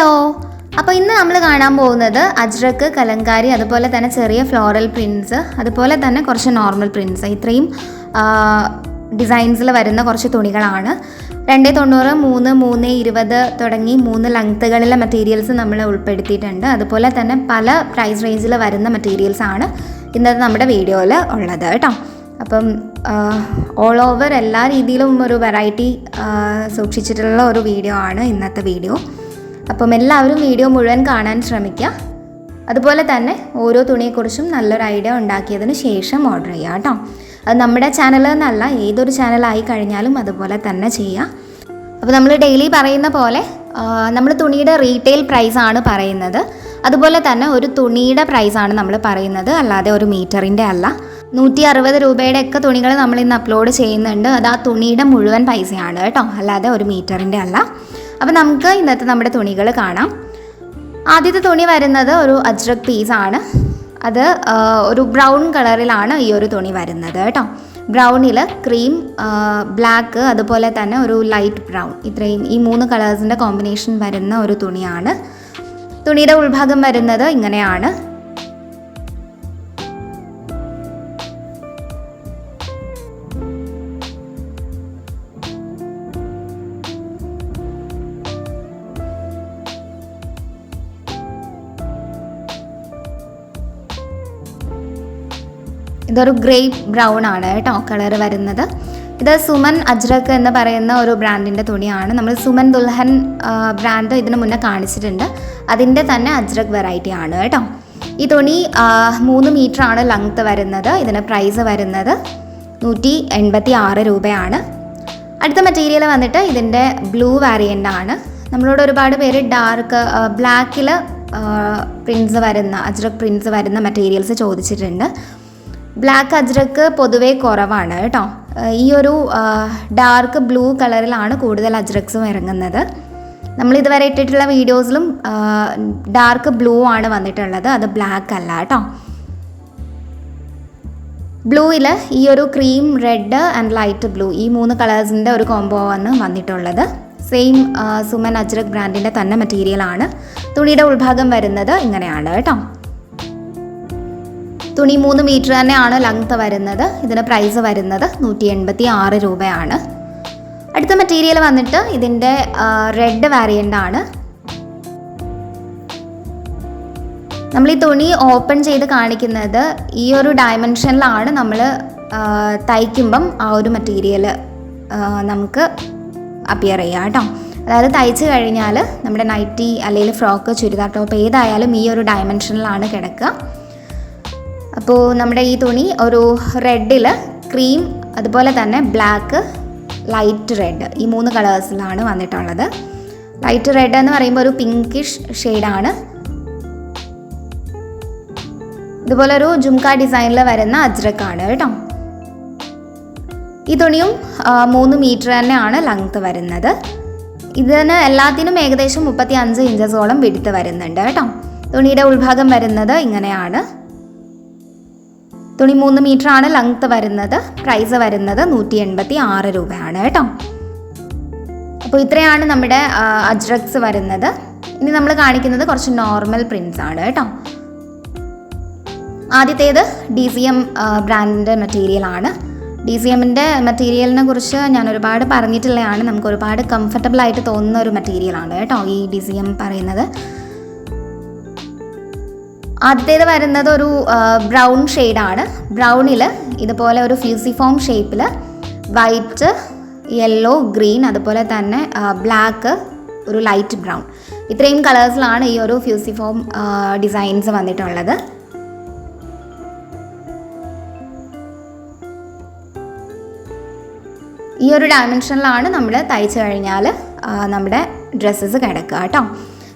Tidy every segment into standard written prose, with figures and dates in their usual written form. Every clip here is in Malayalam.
ഹലോ, അപ്പോൾ ഇന്ന് നമ്മൾ കാണാൻ പോകുന്നത് അജ്രക്ക്, കലങ്കാരി, അതുപോലെ തന്നെ ചെറിയ ഫ്ലോറൽ പ്രിൻറ്റ്സ്, അതുപോലെ തന്നെ കുറച്ച് നോർമൽ പ്രിൻറ്റ്സ്, ഇത്രയും ഡിസൈൻസിൽ വരുന്ന കുറച്ച് തുണികളാണ്. 290, 3, 320 തുടങ്ങി 3 ലെങ്ത്തുകളിലെ മെറ്റീരിയൽസ് നമ്മൾ ഉൾപ്പെടുത്തിയിട്ടുണ്ട്. അതുപോലെ തന്നെ പല പ്രൈസ് റേഞ്ചിൽ വരുന്ന മെറ്റീരിയൽസാണ് ഇന്നത്തെ നമ്മുടെ വീഡിയോയിൽ ഉള്ളത് കേട്ടോ. അപ്പം ഓൾ ഓവർ എല്ലാ രീതിയിലും ഒരു വെറൈറ്റി സൂക്ഷിച്ചിട്ടുള്ള ഒരു വീഡിയോ ആണ് ഇന്നത്തെ വീഡിയോ. അപ്പം എല്ലാവരും വീഡിയോ മുഴുവൻ കാണാൻ ശ്രമിക്കുക. അതുപോലെ തന്നെ ഓരോ തുണിയെക്കുറിച്ചും നല്ലൊരു ഐഡിയ ഉണ്ടാക്കിയതിന് ശേഷം ഓർഡർ ചെയ്യുക കേട്ടോ. അത് നമ്മുടെ ചാനൽ എന്നല്ല, ഏതൊരു ചാനലായി കഴിഞ്ഞാലും അതുപോലെ തന്നെ ചെയ്യുക. അപ്പോൾ നമ്മൾ ഡെയിലി പറയുന്ന പോലെ നമ്മൾ തുണിയുടെ റീറ്റെയിൽ പ്രൈസാണ് പറയുന്നത്. അതുപോലെ തന്നെ ഒരു തുണിയുടെ പ്രൈസാണ് നമ്മൾ പറയുന്നത്, അല്ലാതെ ഒരു മീറ്ററിൻ്റെ അല്ല. 160 രൂപയുടെ ഒക്കെ തുണികൾ നമ്മൾ ഇന്ന് അപ്ലോഡ് ചെയ്യുന്നുണ്ട്. അത് ആ തുണിയുടെ മുഴുവൻ പൈസയാണ് കേട്ടോ, അല്ലാതെ ഒരു മീറ്ററിൻ്റെ അല്ല. അപ്പോൾ നമുക്ക് ഇന്നത്തെ നമ്മുടെ തുണികൾ കാണാം. ആദ്യത്തെ തുണി വരുന്നത് ഒരു അജ്രക് പീസാണ്. അത് ഒരു ബ്രൗൺ കളറിലാണ് ഈ ഒരു തുണി വരുന്നത് കേട്ടോ. ബ്രൗണിൽ ക്രീം, ബ്ലാക്ക്, അതുപോലെ തന്നെ ഒരു ലൈറ്റ് ബ്രൗൺ, ഇത്രയും ഈ 3 കളേഴ്സിൻ്റെ കോമ്പിനേഷൻ വരുന്ന ഒരു തുണിയാണ്. തുണിയുടെ ഉൾഭാഗം വരുന്നത് ഇങ്ങനെയാണ്. ഇതൊരു ഗ്രേപ്പ് ബ്രൗൺ ആണ് കേട്ടോ കളർ വരുന്നത്. ഇത് സുമൻ അജ്രക് എന്ന് പറയുന്ന ഒരു ബ്രാൻഡിൻ്റെ തുണിയാണ്. നമ്മൾ സുമൻ ദുൽഹൻ ബ്രാൻഡ് ഇതിന് മുന്നേ കാണിച്ചിട്ടുണ്ട്. അതിൻ്റെ തന്നെ അജ്രക് വെറൈറ്റി ആണ് കേട്ടോ. ഈ തുണി 3 മീറ്ററാണ് ലെങ്ത്ത് വരുന്നത്. ഇതിന് പ്രൈസ് വരുന്നത് 186 രൂപയാണ്. അടുത്ത മെറ്റീരിയൽ വന്നിട്ട് ഇതിൻ്റെ ബ്ലൂ വേരിയൻ്റ് ആണ്. നമ്മളോട് ഒരുപാട് പേര് ഡാർക്ക് ബ്ലാക്കിൽ പ്രിൻറ്റ്സ് വരുന്ന അജ്രക് പ്രിൻറ്റ്സ് വരുന്ന മെറ്റീരിയൽസ് ചോദിച്ചിട്ടുണ്ട്. ബ്ലാക്ക് അജ്രക്ക് പൊതുവേ കുറവാണ് കേട്ടോ. ഈ ഒരു ഡാർക്ക് ബ്ലൂ കളറിലാണ് കൂടുതൽ അജ്രക്സും ഇറങ്ങുന്നത്. നമ്മൾ ഇതുവരെ ഇട്ടിട്ടുള്ള വീഡിയോസിലും ഡാർക്ക് ബ്ലൂ ആണ് വന്നിട്ടുള്ളത്, അത് ബ്ലാക്ക് അല്ല കേട്ടോ. ബ്ലൂയിൽ ഈ ഒരു cream, red and light blue, ഈ 3 കളേഴ്സിൻ്റെ ഒരു കോംബോ ആണ് വന്നിട്ടുള്ളത്. സെയിം സുമൻ അജ്രക് ബ്രാൻഡിൻ്റെ തന്നെ മെറ്റീരിയലാണ്. തുണിയുടെ ഉൾഭാഗം വരുന്നത് ഇങ്ങനെയാണ് കേട്ടോ. തുണി 3 മീറ്റർ തന്നെയാണ് ലെങ്ത്ത് വരുന്നത്. ഇതിന് പ്രൈസ് വരുന്നത് 186 രൂപയാണ്. അടുത്ത മെറ്റീരിയൽ വന്നിട്ട് ഇതിൻ്റെ റെഡ് വേരിയൻ്റ് ആണ്. നമ്മൾ ഈ തുണി ഓപ്പൺ ചെയ്ത് കാണിക്കുന്നത് ഈ ഒരു ഡയമെൻഷനിലാണ് നമ്മൾ തയ്ക്കുമ്പം ആ ഒരു മെറ്റീരിയൽ നമുക്ക് അപ്പിയർ ചെയ്യാം കേട്ടോ. അതായത് തയ്ച്ച് കഴിഞ്ഞാൽ നമ്മുടെ നൈറ്റി അല്ലെങ്കിൽ ഫ്രോക്ക്, ചുരിദാർ ടോപ്പ് ഏതായാലും ഈ ഒരു ഡയമെൻഷനിലാണ് കിടക്കുക. അപ്പോൾ നമ്മുടെ ഈ തുണി ഒരു റെഡിൽ ക്രീം, അതുപോലെ തന്നെ ബ്ലാക്ക്, ലൈറ്റ് റെഡ്, ഈ 3 കളേഴ്സിലാണ് വന്നിട്ടുള്ളത്. ലൈറ്റ് റെഡ് എന്ന് പറയുമ്പോൾ ഒരു പിങ്കിഷ് ഷെയ്ഡാണ്. ഇതുപോലെ ഒരു ജുംക ഡിസൈനിൽ വരുന്ന അജ്രക്കാണ് കേട്ടോ. ഈ തുണിയും 3 മീറ്റർ തന്നെയാണ് ലെങ്ത്ത് വരുന്നത്. ഇതിന് എല്ലാത്തിനും ഏകദേശം 35 ഇഞ്ചസോളം വിഡ്ത്ത് വരുന്നുണ്ട് കേട്ടോ. തുണിയുടെ ഉൾഭാഗം വരുന്നത് ഇങ്ങനെയാണ്. തുണി 3 മീറ്ററാണ് ലെങ്ത്ത് വരുന്നത്. പ്രൈസ് വരുന്നത് 186 രൂപയാണ് കേട്ടോ. അപ്പോൾ ഇത്രയാണ് നമ്മുടെ അജ്രക്സ് വരുന്നത്. ഇനി നമ്മൾ കാണിക്കുന്നത് കുറച്ച് നോർമൽ പ്രിൻറ്റ്സ് ആണ് കേട്ടോ. ആദ്യത്തേത് DCM ബ്രാൻഡിൻ്റെ മെറ്റീരിയലാണ്. DCMൻ്റെ മെറ്റീരിയലിനെ കുറിച്ച് ഞാൻ ഒരുപാട് പറഞ്ഞിട്ടുള്ളതാണ്. നമുക്ക് ഒരുപാട് കംഫർട്ടബിൾ ആയിട്ട് തോന്നുന്ന ഒരു മെറ്റീരിയലാണ് കേട്ടോ ഈ DCM പറയുന്നത്. ആദ്യത്തേത് വരുന്നത് ഒരു ബ്രൗൺ ഷെയ്ഡാണ്. ബ്രൗണിൽ ഇതുപോലെ ഒരു ഫ്യൂസിഫോം ഷേപ്പിൽ വൈറ്റ്, യെല്ലോ, ഗ്രീൻ, അതുപോലെ തന്നെ ബ്ലാക്ക്, ഒരു ലൈറ്റ് ബ്രൗൺ, ഇത്രയും കളേഴ്സിലാണ് ഈ ഒരു ഫ്യൂസിഫോം ഡിസൈൻസ് വന്നിട്ടുള്ളത്. ഈ ഒരു ഡയമെൻഷനിലാണ് നമ്മൾ തയ്ച്ചു കഴിഞ്ഞാൽ നമ്മുടെ ഡ്രസ്സസ് കിടക്കുക കേട്ടോ.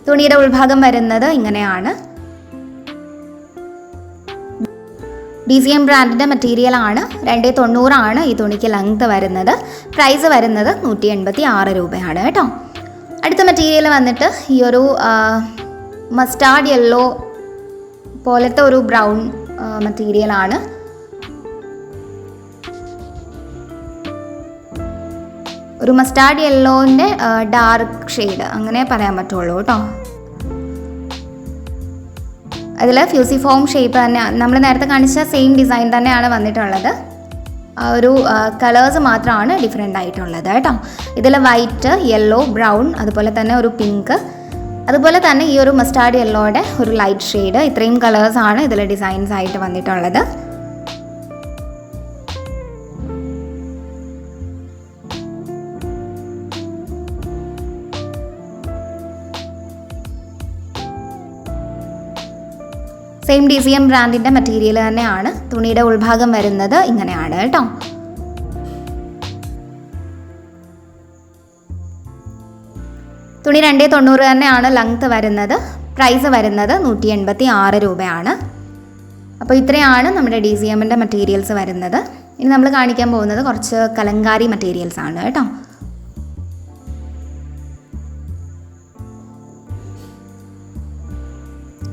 തുണിയുടെ ഉൾഭാഗം വരുന്നത് ഇങ്ങനെയാണ്. DCM ബ്രാൻഡിൻ്റെ മെറ്റീരിയലാണ്. 290 ഈ തുണിക്ക് ലെങ്ത്ത് വരുന്നത്. പ്രൈസ് വരുന്നത് 186 രൂപയാണ് കേട്ടോ. അടുത്ത മെറ്റീരിയൽ വന്നിട്ട് ഈ ഒരു മസ്റ്റാർഡ് യെല്ലോ പോലത്തെ ഒരു ബ്രൗൺ മെറ്റീരിയലാണ്. ഒരു മസ്റ്റാർഡ് യെല്ലോൻ്റെ ഡാർക്ക് ഷെയ്ഡ് അങ്ങനെ പറയാൻ പറ്റുള്ളൂ കേട്ടോ. അതിൽ ഫ്യൂസിഫോം ഷേപ്പ് തന്നെ നമ്മൾ നേരത്തെ കാണിച്ച സെയിം ഡിസൈൻ തന്നെയാണ് വന്നിട്ടുള്ളത്. ഒരു കളേഴ്സ് മാത്രമാണ് ഡിഫറെൻ്റ് ആയിട്ടുള്ളത് കേട്ടോ. ഇതിൽ വൈറ്റ്, യെല്ലോ, ബ്രൗൺ, അതുപോലെ തന്നെ ഒരു പിങ്ക്, അതുപോലെ തന്നെ ഈ ഒരു മസ്റ്റാർഡ് യെല്ലോയുടെ ഒരു ലൈറ്റ് ഷെയ്ഡ്, ഇത്രയും കളേഴ്സാണ് ഇതിൽ ഡിസൈൻസ് ആയിട്ട് വന്നിട്ടുള്ളത്. സെയിം DCM ബ്രാൻഡിൻ്റെ മെറ്റീരിയൽ തന്നെയാണ്. തുണിയുടെ ഉൾഭാഗം വരുന്നത് ഇങ്ങനെയാണ് കേട്ടോ. തുണി 290 തന്നെയാണ് ലെങ്ത് വരുന്നത്. പ്രൈസ് വരുന്നത് 186 രൂപയാണ്. അപ്പോൾ ഇത്രയാണ് നമ്മുടെ DCMൻ്റെ മെറ്റീരിയൽസ് വരുന്നത്. ഇനി നമ്മൾ കാണിക്കാൻ പോകുന്നത് കുറച്ച് കലങ്കാരി മെറ്റീരിയൽസ് ആണ് കേട്ടോ.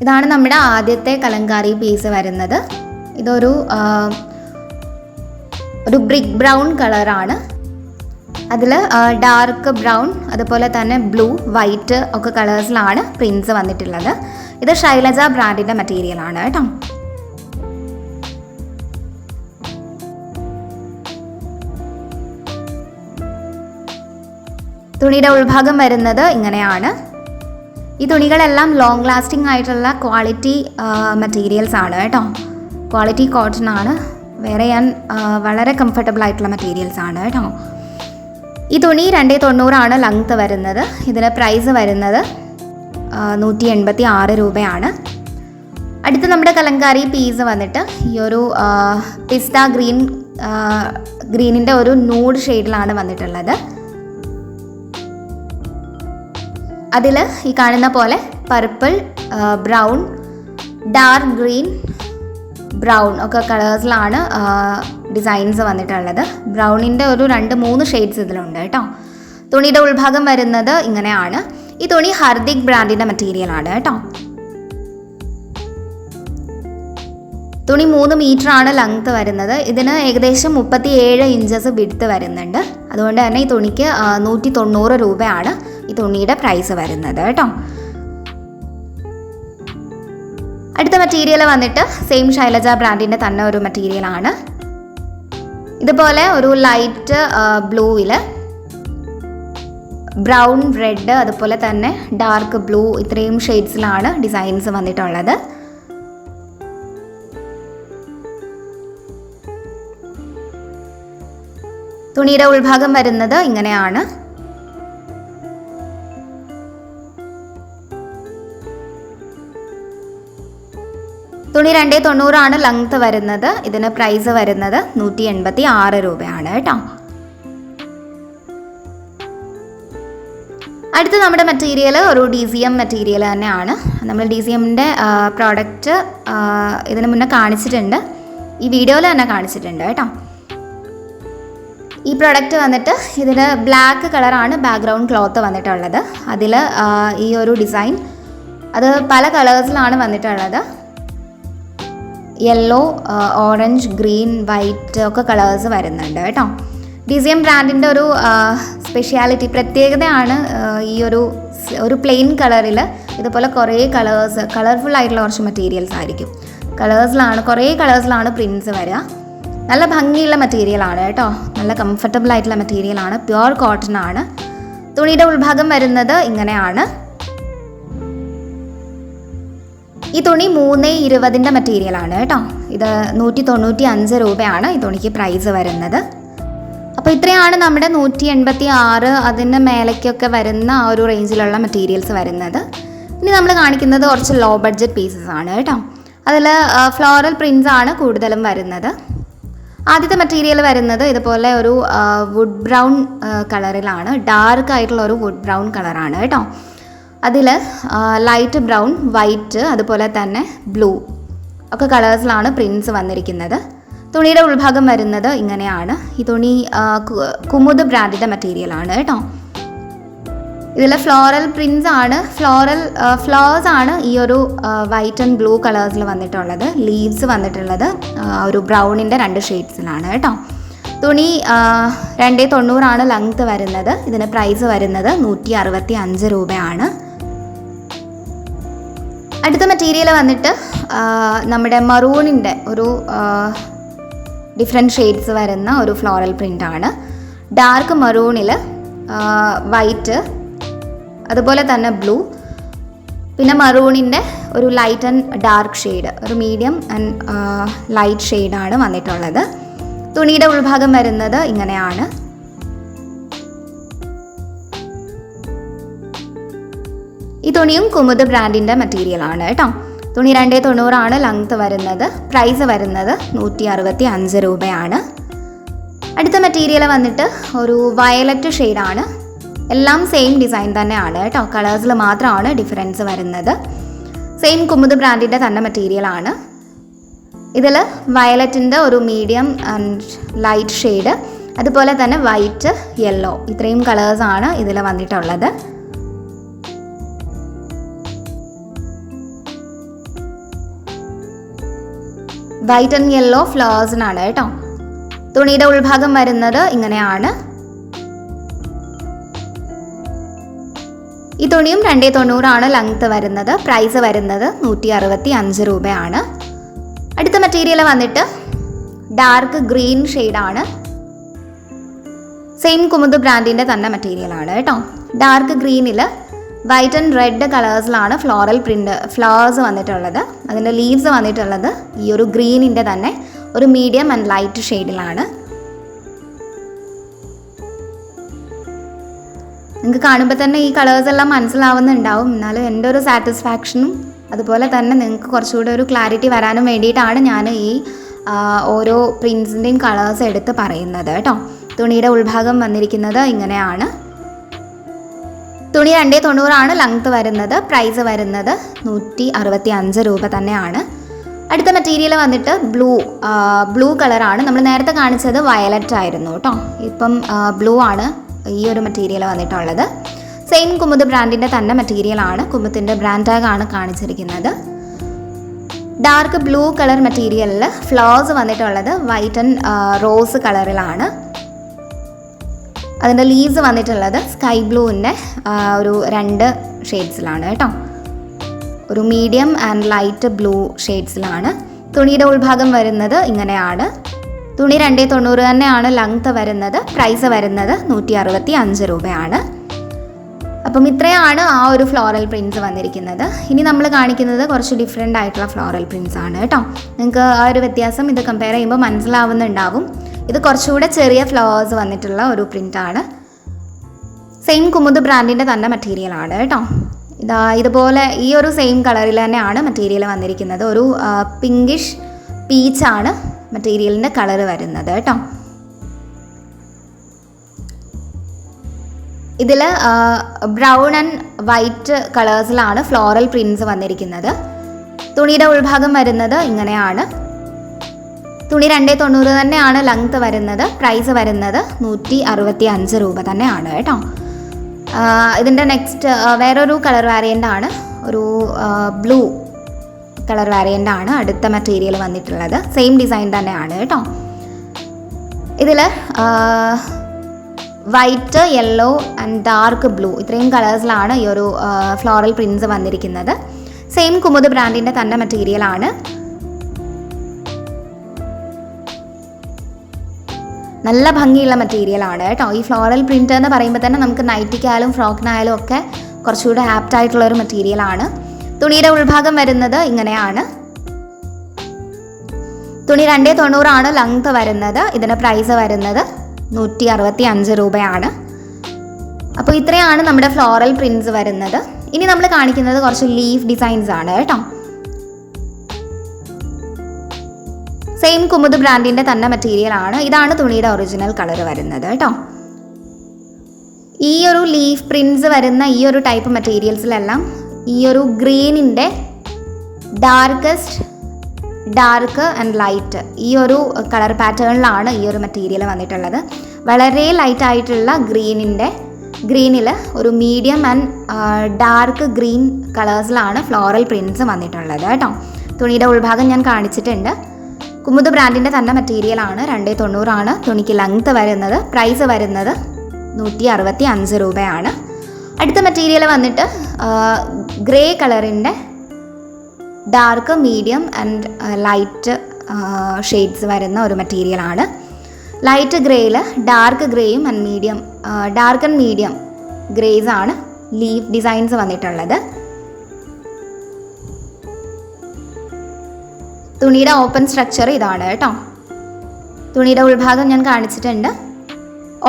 ഇതാണ് നമ്മുടെ ആദ്യത്തെ കലങ്കാരി പീസ് വരുന്നത്. ഇതൊരു ബ്രിക്ക് ബ്രൗൺ കളറാണ്. അതിൽ ഡാർക്ക് ബ്രൗൺ, അതുപോലെ തന്നെ ബ്ലൂ, വൈറ്റ് ഒക്കെ കളേഴ്സിലാണ് പ്രിൻസ് വന്നിട്ടുള്ളത്. ഇത് ശൈലജ ബ്രാൻഡിൻ്റെ മെറ്റീരിയലാണ് കേട്ടോ. തുണിയുടെ ഉൾഭാഗം വരുന്നത് ഇങ്ങനെയാണ്. ഈ തുണികളെല്ലാം ലോങ് ലാസ്റ്റിംഗ് ആയിട്ടുള്ള ക്വാളിറ്റി മെറ്റീരിയൽസ് ആണ് കേട്ടോ. ക്വാളിറ്റി കോട്ടൺ ആണ്. വെയർ ചെയ്യാൻ വളരെ കംഫർട്ടബിൾ ആയിട്ടുള്ള മെറ്റീരിയൽസ് ആണ് കേട്ടോ. ഈ തുണി 290 ലെങ്ത് വരുന്നത്. ഇതിന് പ്രൈസ് വരുന്നത് 186 രൂപയാണ്. അടുത്ത് നമ്മുടെ കലങ്കാരി പീസ് വന്നിട്ട് ഈ ഒരു പിസ്ത ഗ്രീനിൻ്റെ ഒരു നൂഡ് ഷെയ്ഡിലാണ് വന്നിട്ടുള്ളത്. അതിൽ ഈ കാണുന്ന പോലെ purple, brown, dark green, brown ഒക്കെ കളേഴ്സിലാണ് ഡിസൈൻസ് വന്നിട്ടുള്ളത്. ബ്രൗണിൻ്റെ ഒരു 2-3 ഷെയ്ഡ്സ് ഇതിലുണ്ട് കേട്ടോ. തുണിയുടെ ഉൾഭാഗം വരുന്നത് ഇങ്ങനെയാണ്. ഈ തുണി ഹർദിക് ബ്രാൻഡിൻ്റെ മെറ്റീരിയലാണ് കേട്ടോ. തുണി 3 മീറ്ററാണ് ലെങ്ത് വരുന്നത്. ഇതിന് ഏകദേശം 37 ഇഞ്ചസ് വിഡ്ത്ത് വരുന്നുണ്ട്. അതുകൊണ്ട് തന്നെ ഈ തുണിക്ക് 190 രൂപയാണ് ഈ തുണിയുടെ പ്രൈസ് വരുന്നത് കേട്ടോ. അടുത്ത മെറ്റീരിയൽ വന്നിട്ട് സെയിം ശൈലജ ബ്രാൻഡിൻ്റെ തന്നെ ഒരു മെറ്റീരിയലാണ്. ഇതുപോലെ ഒരു ലൈറ്റ് ബ്ലൂവിൽ ബ്രൗൺ, റെഡ്, അതുപോലെ തന്നെ ഡാർക്ക് ബ്ലൂ, ഇത്രയും ഷെയ്ഡ്സിലാണ് ഡിസൈൻസ് വന്നിട്ടുള്ളത്. തുണിയുടെ ഉൾഭാഗം വരുന്നത് ഇങ്ങനെയാണ്. തുണി 290 ലെങ്ത് വരുന്നത്. ഇതിന് പ്രൈസ് വരുന്നത് 186 രൂപയാണ് കേട്ടോ. അടുത്ത നമ്മുടെ മെറ്റീരിയൽ ഒരു DCM മെറ്റീരിയൽ തന്നെയാണ്. നമ്മൾ DCMൻ്റെ പ്രോഡക്റ്റ് ഇതിന് മുന്നേ കാണിച്ചിട്ടുണ്ട്, ഈ വീഡിയോയിൽ തന്നെ കാണിച്ചിട്ടുണ്ട് കേട്ടോ. ഈ പ്രോഡക്റ്റ് വന്നിട്ട് ഇതിന് ബ്ലാക്ക് കളറാണ് ബാക്ക്ഗ്രൗണ്ട് ക്ലോത്ത് വന്നിട്ടുള്ളത്. അതിൽ ഈ ഒരു ഡിസൈൻ അത് പല കളേഴ്സിലാണ് വന്നിട്ടുള്ളത്. യെല്ലോ, ഓറഞ്ച്, ഗ്രീൻ, വൈറ്റ് ഒക്കെ കളേഴ്സ് വരുന്നുണ്ട് കേട്ടോ. DCM ബ്രാൻഡിൻ്റെ ഒരു സ്പെഷ്യാലിറ്റി, പ്രത്യേകതയാണ് ഈ ഒരു പ്ലെയിൻ കളറിൽ ഇതുപോലെ കുറേ കളർഫുൾ ആയിട്ടുള്ള കുറച്ച് മെറ്റീരിയൽസ് ആയിരിക്കും. കുറേ കളേഴ്സിലാണ് പ്രിൻറ്റ്സ് വരിക. നല്ല ഭംഗിയുള്ള മെറ്റീരിയലാണ് കേട്ടോ. നല്ല കംഫർട്ടബിൾ ആയിട്ടുള്ള മെറ്റീരിയലാണ്. പ്യുവർ കോട്ടൺ ആണ്. തുണിയുടെ ഉൾഭാഗം വരുന്നത് ഇങ്ങനെയാണ്. ഈ തുണി 320 മെറ്റീരിയലാണ് കേട്ടോ. ഇത് 195 രൂപയാണ് ഈ തുണിക്ക് പ്രൈസ് വരുന്നത്. അപ്പോൾ ഇത്രയാണ് നമ്മുടെ 186 അതിന് മേലേക്കൊക്കെ വരുന്ന ആ ഒരു റേഞ്ചിലുള്ള മെറ്റീരിയൽസ് വരുന്നത്. ഇനി നമ്മൾ കാണിക്കുന്നത് കുറച്ച് ലോ ബഡ്ജറ്റ് പീസസ് ആണ് കേട്ടോ. അതിൽ ഫ്ലോറൽ പ്രിൻറ്റ്സ് ആണ് കൂടുതലും വരുന്നത്. ആദ്യത്തെ മെറ്റീരിയൽ വരുന്നത് ഇതുപോലെ ഒരു വുഡ് ബ്രൗൺ കളറിലാണ്. ഡാർക്ക് ആയിട്ടുള്ള ഒരു വുഡ് ബ്രൗൺ കളറാണ് കേട്ടോ. അതിൽ ലൈറ്റ് ബ്രൗൺ, വൈറ്റ്, അതുപോലെ തന്നെ ബ്ലൂ ഒക്കെ കളേഴ്സിലാണ് പ്രിൻറ്റ്സ് വന്നിരിക്കുന്നത്. തുണിയുടെ ഉൾഭാഗം വരുന്നത് ഇങ്ങനെയാണ്. ഈ തുണി കുമുദ് ബ്രാൻഡിൻ്റെ മെറ്റീരിയലാണ് കേട്ടോ. ഇതിൽ ഫ്ലോറൽ പ്രിൻറ്റ്സ് ആണ്, ഫ്ലവേഴ്സ് ആണ് ഈ ഒരു വൈറ്റ് ആൻഡ് ബ്ലൂ കളേഴ്സിൽ വന്നിട്ടുള്ളത്. ലീവ്സ് വന്നിട്ടുള്ളത് ഒരു ബ്രൗണിൻ്റെ 2 ഷെയ്ഡ്സിലാണ് കേട്ടോ. തുണി 290 ലെങ്ത് വരുന്നത്. ഇതിന് പ്രൈസ് വരുന്നത് 165 രൂപയാണ്. അടുത്ത മെറ്റീരിയൽ വന്നിട്ട് നമ്മുടെ മറൂണിൻ്റെ ഒരു ഡിഫറെൻറ്റ് ഷെയ്ഡ്സ് വരുന്ന ഒരു ഫ്ലോറൽ പ്രിൻ്റാണ്. ഡാർക്ക് മറൂണിൽ വൈറ്റ്, അതുപോലെ തന്നെ ബ്ലൂ, പിന്നെ മറൂണിൻ്റെ ഒരു ലൈറ്റ് ആൻഡ് ഡാർക്ക് ഷെയ്ഡ്, ഒരു മീഡിയം ആൻഡ് ലൈറ്റ് ഷെയ്ഡാണ് വന്നിട്ടുള്ളത്. തുണിയുടെ ഉൾഭാഗം വരുന്നത് ഇങ്ങനെയാണ്. ഈ തുണിയും കുമുദ് ബ്രാൻഡിൻ്റെ മെറ്റീരിയലാണ് കേട്ടോ. തുണി 290 ലെങ്ത് വരുന്നത്. പ്രൈസ് വരുന്നത് 165 രൂപയാണ്. അടുത്ത മെറ്റീരിയൽ വന്നിട്ട് ഒരു വയലറ്റ് ഷെയ്ഡാണ്. എല്ലാം സെയിം ഡിസൈൻ തന്നെയാണ് കേട്ടോ, കളേഴ്സിൽ മാത്രമാണ് ഡിഫറൻസ് വരുന്നത്. സെയിം കുമുദ് ബ്രാൻഡിൻ്റെ തന്നെ മെറ്റീരിയലാണ്. ഇതിൽ വയലറ്റിൻ്റെ ഒരു മീഡിയം ആൻഡ് ലൈറ്റ് ഷെയ്ഡ്, അതുപോലെ തന്നെ വൈറ്റ്, യെല്ലോ, ഇത്രയും കളേഴ്സാണ് ഇതിൽ വന്നിട്ടുള്ളത്. വൈറ്റ് ആൻഡ് യെല്ലോ ഫ്ലവേഴ്സിനാണ് കേട്ടോ. തുണിയുടെ ഉൾഭാഗം വരുന്നത് ഇങ്ങനെയാണ്. ഈ തുണിയും 290 ലെങ്ത് വരുന്നത്. പ്രൈസ് വരുന്നത് 165 രൂപയാണ്. അടുത്ത മെറ്റീരിയൽ വന്നിട്ട് ഡാർക്ക് ഗ്രീൻ ഷെയ്ഡാണ്. സെയിം കുമുദ് ബ്രാൻഡിൻ്റെ തന്നെ മെറ്റീരിയലാണ് കേട്ടോ. ഡാർക്ക് ഗ്രീനിൽ വൈറ്റ് ആൻഡ് റെഡ് കളേഴ്സിലാണ് ഫ്ലോറൽ പ്രിൻ്റ് ഫ്ലവേഴ്സ് വന്നിട്ടുള്ളത്. അതിൻ്റെ ലീവ്സ് വന്നിട്ടുള്ളത് ഈ ഒരു ഗ്രീനിൻ്റെ തന്നെ ഒരു മീഡിയം ആൻഡ് ലൈറ്റ് ഷെയ്ഡിലാണ്. നിങ്ങൾക്ക് കാണുമ്പോൾ തന്നെ ഈ കളേഴ്സ് എല്ലാം മനസ്സിലാവുന്നുണ്ടാവും. എന്നാലും എൻ്റെ ഒരു സാറ്റിസ്ഫാക്ഷനും അതുപോലെ തന്നെ നിങ്ങൾക്ക് കുറച്ചുകൂടെ ഒരു ക്ലാരിറ്റി വരാനും വേണ്ടിയിട്ടാണ് ഞാൻ ഈ ഓരോ പ്രിൻസിൻ്റെയും കളേഴ്സ് എടുത്ത് പറയുന്നത് കേട്ടോ. തുണിയുടെ ഉൾഭാഗം വന്നിരിക്കുന്നത് ഇങ്ങനെയാണ്. തുണി 290 ലെങ്ത് വരുന്നത്. പ്രൈസ് വരുന്നത് 165 രൂപ തന്നെയാണ്. അടുത്ത മെറ്റീരിയൽ വന്നിട്ട് ബ്ലൂ കളറാണ്. നമ്മൾ നേരത്തെ കാണിച്ചത് വയലറ്റ് ആയിരുന്നു കേട്ടോ. ഇപ്പം ബ്ലൂ ആണ് ഈ ഒരു മെറ്റീരിയൽ വന്നിട്ടുള്ളത്. സെയിം കുമുദ് ബ്രാൻഡിൻ്റെ തന്നെ മെറ്റീരിയലാണ്. കുമുദിൻ്റെ ബ്രാൻഡ് ടാഗാണ് കാണിച്ചിരിക്കുന്നത്. ഡാർക്ക് ബ്ലൂ കളർ മെറ്റീരിയലിൽ ഫ്ലവേഴ്സ് വന്നിട്ടുള്ളത് വൈറ്റ് ആൻഡ് റോസ് കളറിലാണ്. അതിൻ്റെ ലീവ്സ് വന്നിട്ടുള്ളത് സ്കൈ ബ്ലൂവിൻ്റെ ഒരു 2 ഷെയ്ഡ്സിലാണ് കേട്ടോ. ഒരു മീഡിയം ആൻഡ് ലൈറ്റ് ബ്ലൂ ഷെയ്ഡ്സിലാണ്. തുണിയുടെ ഉൾഭാഗം വരുന്നത് ഇങ്ങനെയാണ്. തുണി 290 തന്നെയാണ് ലെങ്ത് വരുന്നത്. പ്രൈസ് വരുന്നത് 165 രൂപയാണ്. അപ്പം ഇത്രയാണ് ആ ഒരു ഫ്ലോറൽ പ്രിൻറ്റ്സ് വന്നിരിക്കുന്നത്. ഇനി നമ്മൾ കാണിക്കുന്നത് കുറച്ച് ഡിഫറെൻ്റ് ആയിട്ടുള്ള ഫ്ലോറൽ പ്രിൻറ്റ്സ് ആണ് കേട്ടോ. നിങ്ങൾക്ക് ആ ഒരു വ്യത്യാസം ഇത് കമ്പയർ ചെയ്യുമ്പോൾ മനസ്സിലാവുന്നുണ്ടാവും. ഇത് കുറച്ചുകൂടെ ചെറിയ ഫ്ലവേഴ്സ് വന്നിട്ടുള്ള ഒരു പ്രിൻ്റാണ്. സെയിം കുമുദ് ബ്രാൻഡിൻ്റെ തന്നെ മെറ്റീരിയലാണ് കേട്ടോ. ഇതുപോലെ ഈ ഒരു സെയിം കളറിൽ തന്നെയാണ് മെറ്റീരിയൽ വന്നിരിക്കുന്നത്. ഒരു പിങ്കിഷ് പീച്ചാണ് മെറ്റീരിയലിൻ്റെ കളർ വരുന്നത് കേട്ടോ. ഇതിൽ ബ്രൗൺ ആൻഡ് വൈറ്റ് കളേഴ്സിലാണ് ഫ്ലോറൽ പ്രിൻറ്റ്സ് വന്നിരിക്കുന്നത്. തുണിയുടെ ഉൾഭാഗം വരുന്നത് ഇങ്ങനെയാണ്. തുണി 290 തന്നെയാണ് ലെങ്ത് വരുന്നത്. പ്രൈസ് വരുന്നത് 165 രൂപ തന്നെയാണ് കേട്ടോ. ഇതിൻ്റെ നെക്സ്റ്റ് വേറൊരു കളർ വാരിയൻ്റ് ആണ്. ഒരു ബ്ലൂ കളർ വാരിയൻ്റ് ആണ് അടുത്ത മെറ്റീരിയൽ വന്നിട്ടുള്ളത്. സെയിം ഡിസൈൻ തന്നെയാണ് കേട്ടോ. ഇതിൽ white, yellow and dark blue ഇത്രയും കളേഴ്സിലാണ് ഈ ഒരു ഫ്ലോറൽ പ്രിൻറ്റ്സ് വന്നിരിക്കുന്നത്. സെയിം കുമുദ് ബ്രാൻഡിൻ്റെ തന്നെ മെറ്റീരിയലാണ്. നല്ല ഭംഗിയുള്ള മെറ്റീരിയലാണ് കേട്ടോ. ഈ ഫ്ലോറൽ പ്രിൻ്റ് എന്ന് പറയുമ്പോൾ തന്നെ നമുക്ക് നൈറ്റിക്കായാലും ഫ്രോക്കിനായാലും ഒക്കെ കുറച്ചുകൂടെ ആപ്റ്റ് ആയിട്ടുള്ളൊരു മെറ്റീരിയലാണ്. തുണിയുടെ ഉൾഭാഗം വരുന്നത് ഇങ്ങനെയാണ്. തുണി 290 ലെങ്ത് വരുന്നത്. ഇതിൻ്റെ പ്രൈസ് വരുന്നത് 165 രൂപയാണ്. അപ്പോൾ ഇത്രയാണ് നമ്മുടെ ഫ്ലോറൽ പ്രിൻറ്റ്സ് വരുന്നത്. ഇനി നമ്മൾ കാണിക്കുന്നത് കുറച്ച് ലീഫ് ഡിസൈൻസ് ആണ് കേട്ടോ. സെയിം കുമുദ് ബ്രാൻഡിൻ്റെ തന്നെ മെറ്റീരിയലാണ്. ഇതാണ് തുണിയുടെ ഒറിജിനൽ കളർ വരുന്നത് കേട്ടോ. ഈ ഒരു ലീഫ് പ്രിൻറ്റ്സ് വരുന്ന ഈ ഒരു ടൈപ്പ് മെറ്റീരിയൽസിലെല്ലാം ഈ ഒരു ഗ്രീനിൻ്റെ ഡാർക്ക് ആൻഡ് ലൈറ്റ് ഈ ഒരു കളർ പാറ്റേണിലാണ് ഈ ഒരു മെറ്റീരിയൽ വന്നിട്ടുള്ളത്. വളരെ ലൈറ്റ് ആയിട്ടുള്ള ഗ്രീനിൽ ഒരു മീഡിയം ആൻഡ് ഡാർക്ക് ഗ്രീൻ കളേഴ്സിലാണ് ഫ്ലോറൽ പ്രിൻറ്റ്സ് വന്നിട്ടുള്ളത് കേട്ടോ. തുണിയുടെ ഉൾഭാഗം ഞാൻ കാണിച്ചിട്ടുണ്ട്. കുമുദ് ബ്രാൻഡിൻ്റെ തന്നെ മെറ്റീരിയലാണ്. 290 തുണിക്ക് ലെങ്ത് വരുന്നത്. പ്രൈസ് വരുന്നത് 165 രൂപയാണ്. അടുത്ത മെറ്റീരിയൽ വന്നിട്ട് ഗ്രേ കളറിൻ്റെ dark, medium and light shades വരുന്ന ഒരു മെറ്റീരിയലാണ്. ലൈറ്റ് ഗ്രേയിൽ ഡാർക്ക് ഗ്രേയും ഡാർക്ക് ആൻഡ് മീഡിയം ഗ്രേസ് ആണ് ലീഫ് ഡിസൈൻസ് വന്നിട്ടുള്ളത്. തുണിയുടെ ഓപ്പൺ സ്ട്രക്ചർ ഇതാണ് കേട്ടോ. തുണിയുടെ ഉൾഭാഗം ഞാൻ കാണിച്ചിട്ടുണ്ട്.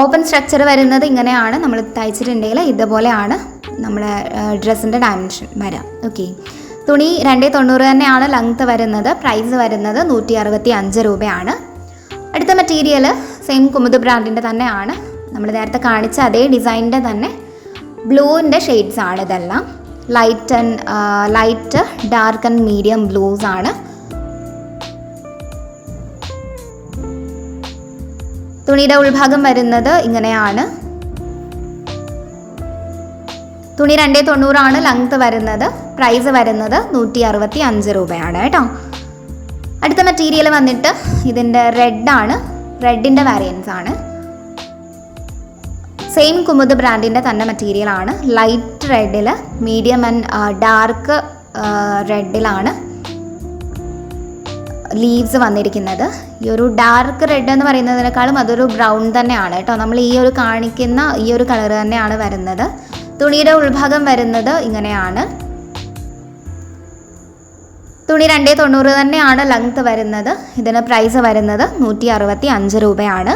ഓപ്പൺ സ്ട്രക്ചർ വരുന്നത് ഇങ്ങനെയാണ്. നമ്മൾ തയ്ച്ചിട്ടുണ്ടെങ്കിൽ ഇതുപോലെയാണ് നമ്മുടെ ഡ്രസ്സിൻ്റെ ഡയമെൻഷൻ വരാം. ഓക്കെ, തുണി 290 തന്നെയാണ് ലെങ്ത്ത് വരുന്നത്. പ്രൈസ് വരുന്നത് 165 രൂപയാണ്. അടുത്ത മെറ്റീരിയൽ സെയിം കുമുദ് ബ്രാൻഡിൻ്റെ തന്നെയാണ്. നമ്മൾ നേരത്തെ കാണിച്ച അതേ ഡിസൈനിൻ്റെ തന്നെ ബ്ലൂവിൻ്റെ ഷെയ്ഡ്സ് ആണ് ഇതെല്ലാം. Light, dark and medium blues ആണ്. തുണിയുടെ ഉൾഭാഗം വരുന്നത് ഇങ്ങനെയാണ്. തുണി 290 ആണ് ലെങ്ത്ത് വരുന്നത്. പ്രൈസ് വരുന്നത് 165 രൂപയാണ് കേട്ടോ. അടുത്ത മെറ്റീരിയൽ വന്നിട്ട് ഇതിൻ്റെ റെഡാണ്. റെഡിൻ്റെ വാരിയൻസ് ആണ്. സെയിം കുമുദ് ബ്രാൻഡിൻ്റെ തന്നെ മെറ്റീരിയലാണ്. ലൈറ്റ് റെഡിൽ, മീഡിയം ആൻഡ് ഡാർക്ക് റെഡിലാണ് ലീവ്സ് വന്നിരിക്കുന്നത്. ഈ ഒരു ഡാർക്ക് റെഡ് എന്ന് പറയുന്നതിനേക്കാളും അതൊരു ബ്രൗൺ തന്നെയാണ് കേട്ടോ. നമ്മൾ ഈ ഒരു കാണിക്കുന്ന ഈ ഒരു കളർ തന്നെയാണ് വരുന്നത്. തുണിയുടെ ഉൾഭാഗം വരുന്നത് ഇങ്ങനെയാണ്. തുണി 290 തന്നെയാണ് ലെങ്ത്ത് വരുന്നത്. ഇതിന് പ്രൈസ് വരുന്നത് 165 രൂപയാണ്.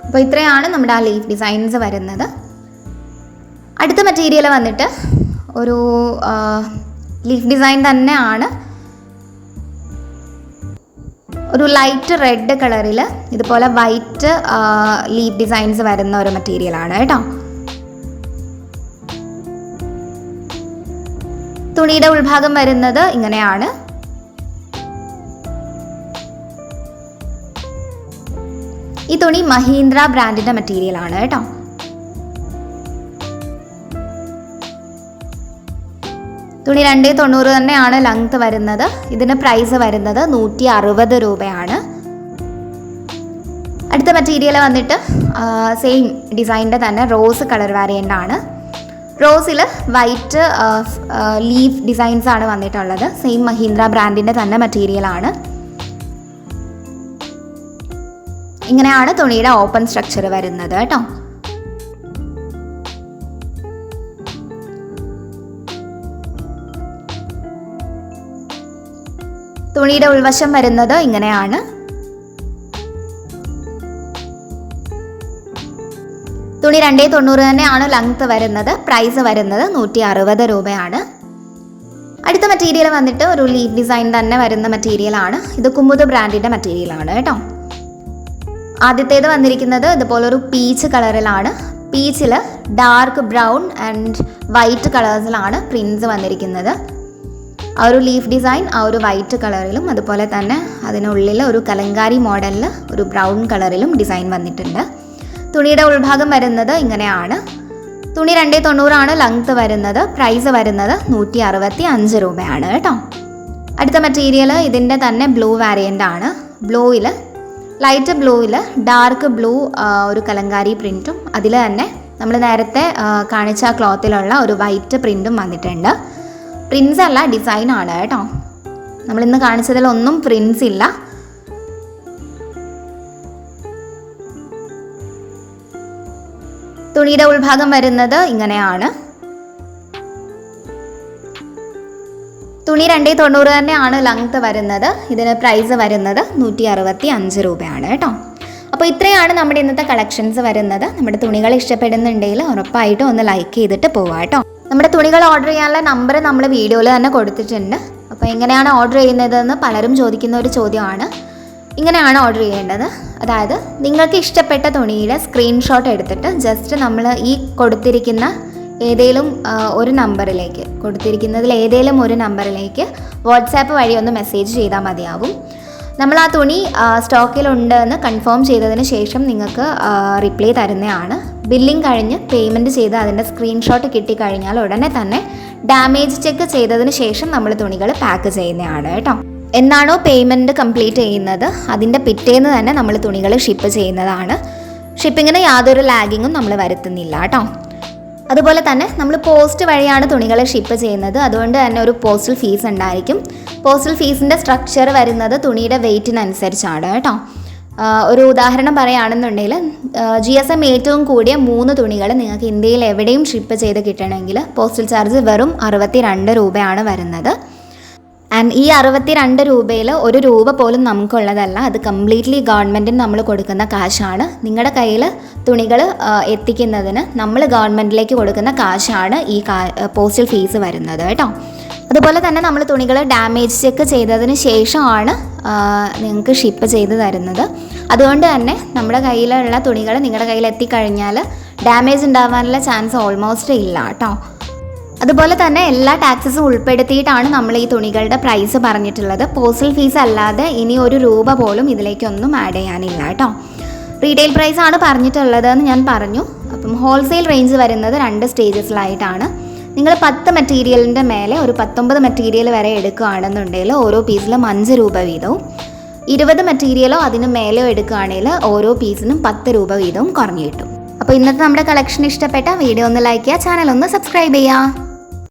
അപ്പോൾ ഇത്രയാണ് നമ്മുടെ ആ ലീഫ് ഡിസൈൻസ് വരുന്നത്. അടുത്ത മെറ്റീരിയൽ വന്നിട്ട് ഒരു ലീഫ് ഡിസൈൻ തന്നെയാണ്. ഒരു ലൈറ്റ് റെഡ് കളറിൽ ഇതുപോലെ വൈറ്റ് ലീഫ് ഡിസൈൻസ് വരുന്ന ഒരു മെറ്റീരിയലാണ് കേട്ടോ. തുണിയുടെ ഉൾഭാഗം വരുന്നത് ഇങ്ങനെയാണ്. ഈ തുണി മഹീന്ദ്ര ബ്രാൻഡിൻ്റെ മെറ്റീരിയലാണ് കേട്ടോ. തുണി 290 തന്നെയാണ് ലെങ്ത്ത് വരുന്നത്. ഇതിന് പ്രൈസ് വരുന്നത് 160 രൂപയാണ്. അടുത്ത മെറ്റീരിയൽ വന്നിട്ട് സെയിം ഡിസൈനിൻ്റെ തന്നെ റോസ് കളർ വാരിയൻ്റ് ആണ്. റോസിൽ വൈറ്റ് ലീഫ് ഡിസൈൻസ് ആണ് വന്നിട്ടുള്ളത്. സെയിം മഹീന്ദ്ര ബ്രാൻഡിൻ്റെ തന്നെ മെറ്റീരിയലാണ്. ഇങ്ങനെയാണ് തുണിയുടെ ഓപ്പൺ സ്ട്രക്ചർ വരുന്നത് കേട്ടോ. തുണിയുടെ ഉൾവശം വരുന്നത് ഇങ്ങനെയാണ്. തുണി 290 തന്നെയാണ് ലെങ്ത്ത് വരുന്നത്. പ്രൈസ് വരുന്നത് 160 രൂപയാണ്. അടുത്ത മെറ്റീരിയൽ വന്നിട്ട് ഒരു ലീഫ് ഡിസൈൻ തന്നെ വരുന്ന മെറ്റീരിയലാണ്. ഇത് കുമുദ് ബ്രാൻഡിൻ്റെ മെറ്റീരിയലാണ് കേട്ടോ. ആദ്യത്തേത് വന്നിരിക്കുന്നത് ഇതുപോലൊരു പീച്ച് കളറിലാണ്. പീച്ചിൽ ഡാർക്ക് ബ്രൗൺ ആൻഡ് വൈറ്റ് കളേഴ്സിലാണ് പ്രിൻസ് വന്നിരിക്കുന്നത്. ആ ഒരു ലീഫ് ഡിസൈൻ ആ ഒരു വൈറ്റ് കളറിലും അതുപോലെ തന്നെ അതിനുള്ളിൽ ഒരു കലങ്കാരി മോഡലിൽ ഒരു ബ്രൗൺ കളറിലും ഡിസൈൻ വന്നിട്ടുണ്ട്. തുണിയുടെ ഉൾഭാഗം വരുന്നത് ഇങ്ങനെയാണ്. തുണി 290 ആണ് ലെങ്ത്ത് വരുന്നത്. പ്രൈസ് വരുന്നത് 165 രൂപയാണ് കേട്ടോ. അടുത്ത മെറ്റീരിയൽ ഇതിൻ്റെ തന്നെ ബ്ലൂ വാരിയൻ്റ് ആണ്. ബ്ലൂവിൽ ലൈറ്റ് ബ്ലൂവിൽ ഡാർക്ക് ബ്ലൂ ഒരു കലങ്കാരി പ്രിൻറ്റും അതിൽ തന്നെ നമ്മൾ നേരത്തെ കാണിച്ച ക്ലോത്തിലുള്ള ഒരു വൈറ്റ് പ്രിൻറ്റും വന്നിട്ടുണ്ട്. പ്രിൻസ് അല്ല, ഡിസൈനാണ് കേട്ടോ. നമ്മളിന്ന് കാണിച്ചതിലൊന്നും പ്രിൻസ് ഇല്ല. തുണിയുടെ ഉൾഭാഗം വരുന്നത് ഇങ്ങനെയാണ്. തുണി 290 തന്നെയാണ് ലെങ്ത്ത് വരുന്നത്. ഇതിന് പ്രൈസ് വരുന്നത് 165 രൂപയാണ് കേട്ടോ. അപ്പോൾ ഇത്രയാണ് നമ്മുടെ ഇന്നത്തെ കളക്ഷൻസ് വരുന്നത്. നമ്മുടെ തുണികൾ ഇഷ്ടപ്പെടുന്നുണ്ടെങ്കിൽ ഉറപ്പായിട്ടും ഒന്ന് ലൈക്ക് ചെയ്തിട്ട് പോവാം കേട്ടോ. നമ്മുടെ തുണികൾ ഓർഡർ ചെയ്യാനുള്ള നമ്പർ നമ്മൾ വീഡിയോയിൽ തന്നെ കൊടുത്തിട്ടുണ്ട്. അപ്പോൾ എങ്ങനെയാണ് ഓർഡർ ചെയ്യുന്നതെന്ന് പലരും ചോദിക്കുന്ന ഒരു ചോദ്യമാണ്. ഇങ്ങനെയാണ് ഓർഡർ ചെയ്യേണ്ടത്. അതായത് നിങ്ങൾക്ക് ഇഷ്ടപ്പെട്ട തുണിയുടെ സ്ക്രീൻഷോട്ട് എടുത്തിട്ട് ജസ്റ്റ് നമ്മൾ ഈ കൊടുത്തിരിക്കുന്ന ഏതെങ്കിലും ഒരു നമ്പറിലേക്ക് വാട്സാപ്പ് വഴി ഒന്ന് മെസ്സേജ് ചെയ്താൽ മതിയാവും. നമ്മൾ ആ തുണി സ്റ്റോക്കിലുണ്ട് എന്ന് കൺഫേം ചെയ്തതിന് ശേഷം നിങ്ങൾക്ക് റിപ്ലൈ തരുന്നതാണ്. ബില്ലിംഗ് കഴിഞ്ഞ് പേയ്മെൻറ്റ് ചെയ്ത് അതിൻ്റെ സ്ക്രീൻഷോട്ട് കിട്ടിക്കഴിഞ്ഞാൽ ഉടനെ തന്നെ ഡാമേജ് ചെക്ക് ചെയ്തതിന് ശേഷം നമ്മൾ തുണികൾ പാക്ക് ചെയ്യുന്നതാണ് കേട്ടോ. എന്നാണോ പേയ്മെൻറ്റ് കംപ്ലീറ്റ് ചെയ്യുന്നത് അതിൻ്റെ പിറ്റേന്ന് തന്നെ നമ്മൾ തുണികൾ ഷിപ്പ് ചെയ്യുന്നതാണ്. ഷിപ്പിങ്ങിന് യാതൊരു ലാഗിങ്ങും നമ്മൾ വരുത്തുന്നില്ല കേട്ടോ. അതുപോലെ തന്നെ നമ്മൾ പോസ്റ്റ് വഴിയാണ് തുണികൾ ഷിപ്പ് ചെയ്യുന്നത്. അതുകൊണ്ട് തന്നെ ഒരു പോസ്റ്റൽ ഫീസ് ഉണ്ടായിരിക്കും. പോസ്റ്റൽ ഫീസിൻ്റെ സ്ട്രക്ചർ വരുന്നത് തുണിയുടെ വെയ്റ്റിനനുസരിച്ചാണ് കേട്ടോ. ഒരു ഉദാഹരണം പറയുകയാണെന്നുണ്ടെങ്കിൽ GSM ഏറ്റവും കൂടിയ 3 തുണികൾ നിങ്ങൾക്ക് ഇന്ത്യയിൽ എവിടെയും ഷിപ്പ് ചെയ്ത് കിട്ടണമെങ്കിൽ പോസ്റ്റൽ ചാർജ് വെറും 62 രൂപയാണ് വരുന്നത്. ആൻഡ് ഈ 62 രൂപയിൽ 1 രൂപ പോലും നമുക്കുള്ളതല്ല. അത് കംപ്ലീറ്റ്ലി ഗവൺമെൻറ്റിന് നമ്മൾ കൊടുക്കുന്ന കാശാണ്. നിങ്ങളുടെ കയ്യിൽ തുണികൾ എത്തിക്കുന്നതിന് നമ്മൾ ഗവൺമെൻറ്റിലേക്ക് കൊടുക്കുന്ന കാശാണ് ഈ പോസ്റ്റൽ ഫീസ് വരുന്നത് കേട്ടോ. അതുപോലെ തന്നെ നമ്മൾ തുണികൾ ഡാമേജ് ചെക്ക് ചെയ്തതിന് ശേഷമാണ് നിങ്ങൾക്ക് ഷിപ്പ് ചെയ്ത് തരുന്നത്. അതുകൊണ്ട് തന്നെ നമ്മുടെ കയ്യിലുള്ള തുണികൾ നിങ്ങളുടെ കയ്യിൽ എത്തിക്കഴിഞ്ഞാൽ ഡാമേജ് ഉണ്ടാവാനുള്ള ചാൻസ് ഓൾമോസ്റ്റ് ഇല്ല കേട്ടോ. അതുപോലെ തന്നെ എല്ലാ ടാക്സസും ഉൾപ്പെടുത്തിയിട്ടാണ് നമ്മൾ ഈ തുണികളുടെ പ്രൈസ് പറഞ്ഞിട്ടുള്ളത്. പോസ്റ്റൽ ഫീസ് അല്ലാതെ ഇനി 1 രൂപ പോലും ഇതിലേക്കൊന്നും ആഡ് ചെയ്യാനില്ല കേട്ടോ. റീറ്റെയിൽ പ്രൈസാണ് പറഞ്ഞിട്ടുള്ളതെന്ന് ഞാൻ പറഞ്ഞു. അപ്പം ഹോൾസെയിൽ റേഞ്ച് വരുന്നത് 2 സ്റ്റേജസിലായിട്ടാണ്. നിങ്ങൾ 10 മെറ്റീരിയലിൻ്റെ മേലെ ഒരു 19 മെറ്റീരിയൽ വരെ എടുക്കുകയാണെന്നുണ്ടെങ്കിൽ ഓരോ പീസിലും 5 രൂപ വീതവും, 20 മെറ്റീരിയലോ അതിന് മേലെയോ എടുക്കുകയാണെങ്കിൽ ഓരോ പീസിനും 10 രൂപ വീതവും കുറഞ്ഞു കിട്ടും. അപ്പോൾ ഇന്നത്തെ നമ്മുടെ കളക്ഷൻ ഇഷ്ടപ്പെട്ട വീഡിയോ ഒന്ന് ലൈക്ക് ചെയ്യുക, ചാനൽ ഒന്ന് സബ്സ്ക്രൈബ് ചെയ്യുക.